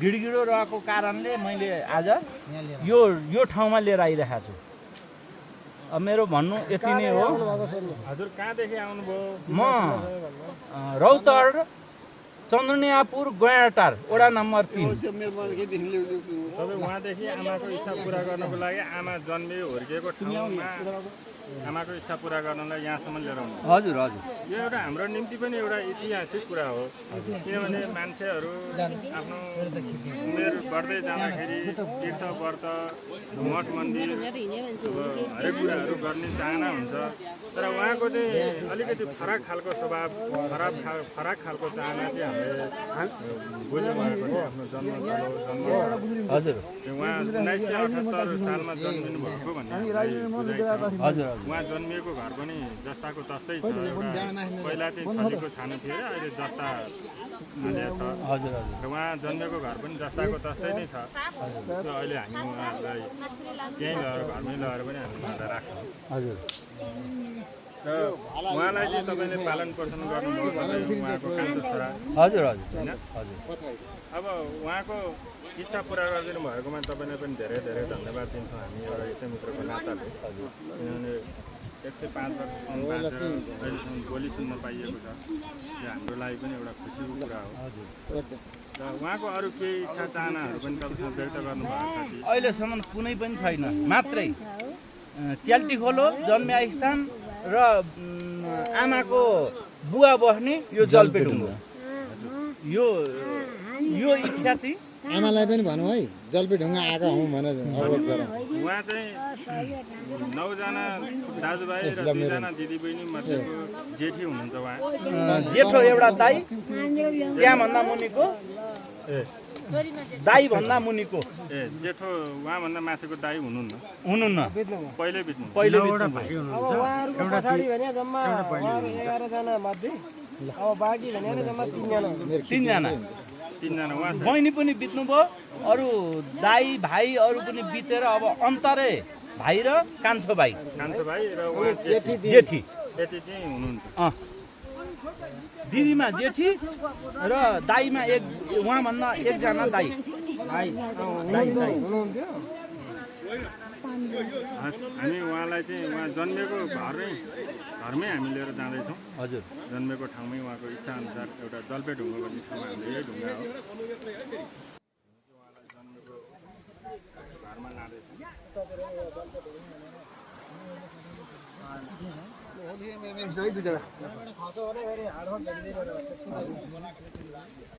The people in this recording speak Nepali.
गिडगिडो रहेको कारणले मैले आज यो ठाउँमा लिएर आइरहेको छु। अब मेरो भन्नु यति नै हो। हजुर कहाँदेखि आउनुभयो? म रौतहट चन्द्रनियापुर गैँडाटार वडा नम्बर 3। तपाईँ उहाँदेखि आमाको इच्छा पुरा गर्नको लागि आमा जन्मे हुर्किएको ठाउँमा आमाको इच्छा पुरा गर्नलाई यहाँसम्म लिएर आउनु? हजुर हजुर। यो एउटा हाम्रो निम्ति पनि एउटा ऐतिहासिक कुरा हो, किनभने मान्छेहरू आफ्नो उमेर बढ्दै जाँदाखेरि तीर्थ व्रत मठ मन्दिर हरेक कुराहरू गर्ने चाहना हुन्छ। तर उहाँको चाहिँ अलिकति फरक खालको स्वभाव, फरक खालको चाहना चाहिँ हामीले बुझ्नुभएको थियो। आफ्नो जन्म हजुर उहाँ 1978 सालमा जन्मिनु भएको भन्ने बुझाइ छ। हजुर उहाँ जन्मिएको घर पनि जस्ताको तस्तै छ। पहिला चाहिँ छलीको छानो थियो, अहिले जस्ता हालेको छ। हजुर हजुर। र उहाँ जन्मेको घर पनि जस्ताको तस्तै नै छ। र अहिले हामी उहाँलाई त्यहीँ लगेर घरमै लगेर पनि हामी उहाँलाई राख्छौँ। हजुर। र उहाँलाई चाहिँ तपाईँले पालन पोषण गर्नुभयो, उहाँको कान्छो छोरा। हजुर हजुर होइन हजुर। अब उहाँको इच्छा पुरा गरिदिनु भएकोमा तपाईँलाई पनि धेरै धेरै धन्यवाद दिन्छौँ हामी एउटा इष्टमित्रको नाताले। किनभने 105 वर्षसम्म बाँचेर अहिलेसम्म बोली सुन्न पाइएको छ, यो हाम्रो लागि पनि एउटा खुसीको कुरा हो। र उहाँको अरू केही इच्छा चाहनाहरू पनि तपाईँसँग व्यक्त गर्नुभएको छ कि? अहिलेसम्म कुनै पनि छैन, मात्रै च्याल्टी खोलो जन्मस्थान र आमाको बुवा बस्ने यो जलपेढुङ्गा, यो इच्छा चाहिँ आमालाई पनि भनौँ है, जलपेढुङ्गा आएको हौँ भनेर अवगत गरौँ। उहाँ चाहिँ 9 जना दाजुभाइ र 2 जना दिदीबहिनी मध्येको जेठी हुनुहुन्छ। उहाँ जेठो एउटा दाई, त्यहाँभन्दा मुनिको दाई भन्दा मुनिको जेठो उहाँभन्दा माथिको दाई हुनुहुन्न, पहिल्यै बित्नु। बित्नु अब उहाँहरूको पछाडि भने जम्मा 11 जना मध्ये अब बाँकी भने जम्मा 3 जना। 3 जना उहाँ बहिनी पनि बित्नुभयो, अरू दाई भाइ अरू पनि बितेर अब अन्तरे भाइ र कान्छो भाइ र उहाँ जेठी यति चाहिँ हुनुहुन्छ। दिदीमा जेठी र दाईमा उहाँभन्दा एकजना दाई। हामी उहाँलाई चाहिँ उहाँ जन्मेको घरमै हामी लिएर जाँदैछौँ। हजुर। जन्मेको ठाउँमै उहाँको इच्छा अनुसार एउटा जलपेढुङ्गा भन्ने ठाउँमा हामीले यही ढुङ्गा हो उहाँलाई जन्मेको घरमा लाँदैछौँ।